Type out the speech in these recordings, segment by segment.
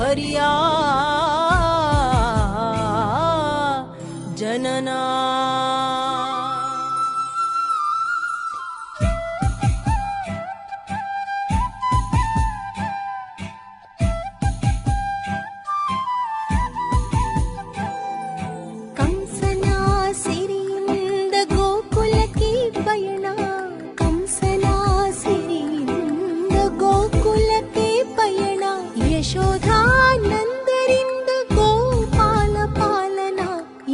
ಹರಿಯ ಜನನ. ಯಶೋಧಾನಂದರಿಂದ ಗೋಪಾಲ ಪಾಲನ,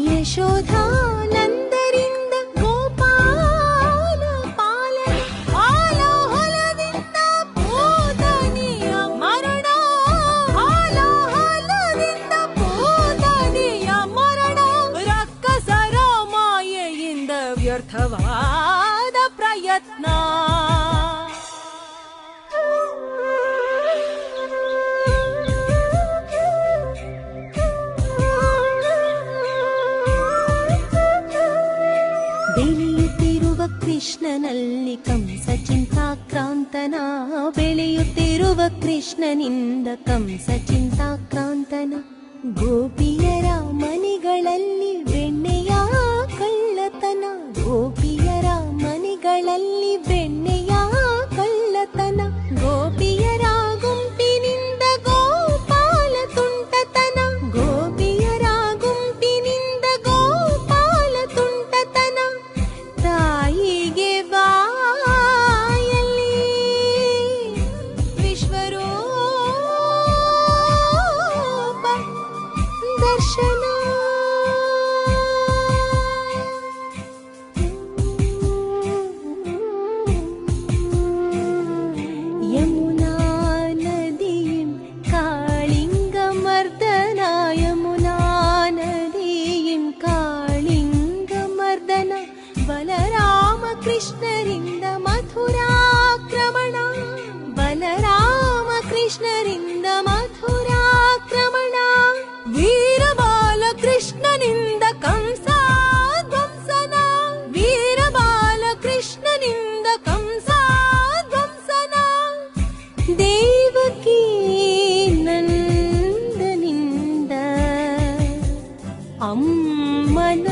ಯಶೋಧಾನಂದರಿಂದ ಗೋಪಾಲ ಪಾಲನ, ಹಾಲಾಹಲದಿಂದ ಪೂತನಿಯ ಮರಣ, ಹಾಲಾಹಲದಿಂದ ಪೂತನಿಯ ಮರಣ, ರಕ್ಕಸರ ಮಾಯೆಯಿಂದ ವ್ಯರ್ಥವಾದ ಪ್ರಯತ್ನ. ಬೆಳೆಯುತ್ತಿರುವ ಕೃಷ್ಣನಲ್ಲಿ ಕಂಸ ಚಿಂತಾಕ್ರಾಂತನ, ಬೆಳೆಯುತ್ತಿರುವ ಕೃಷ್ಣನಿಂದ ಕಂಸ ಚಿಂತಾಕ್ರಾಂತನ, ಗೋಪಿಯರ ಮನೆಗಳಲ್ಲಿ ಬೆಣ್ಣೆಯ ಕಳ್ಳತನ, ಗೋಪಿಯರ ಮನೆಗಳಲ್ಲಿ ಬೆಣ್ಣೆಯ ಕಳ್ಳತನ, ಗೋಪಿಯರ ಗುಂಪಿನಿಂದ ಗೋಪಾಲ ತುಂಟತನ, ಗೋಪಿಯರ ಗುಂಪಿನಿಂದ ಗೋಪಾಲ ತುಂಟತನ, ತಾಯಿಗೆ ಬಾಯಲ್ಲಿ ವಿಶ್ವರೂಪ ದರ್ಶನ. ಯಮುನಾ ನದಿಯಿಂ ಕಾಳಿಂಗಮರ್ದನ, ಯಮುನಾ ನದಿಯಿಂ ಕಾಳಿಂಗಮರ್ದನ, ಬಲರಾಮ ಕೃಷ್ಣರಿಂದ ಮಥುರಾಕ್ರಮಣ, ಬಲರಾಮ ಕೃಷ್ಣರಿಂದ ಮಥುರಾಕ್ರಮಣ, ವೀರಬಾಲ ಕೃಷ್ಣನಿಂದ ಕಂಸ ಧ್ವಂಸನ, ವೀರಬಾಲ ಕೃಷ್ಣನಿಂದ ಕಂಸ ಧ್ವಂಸನ, ದೇವಕಿ ನಂದನಿಂದ ಅಮ್ಮನ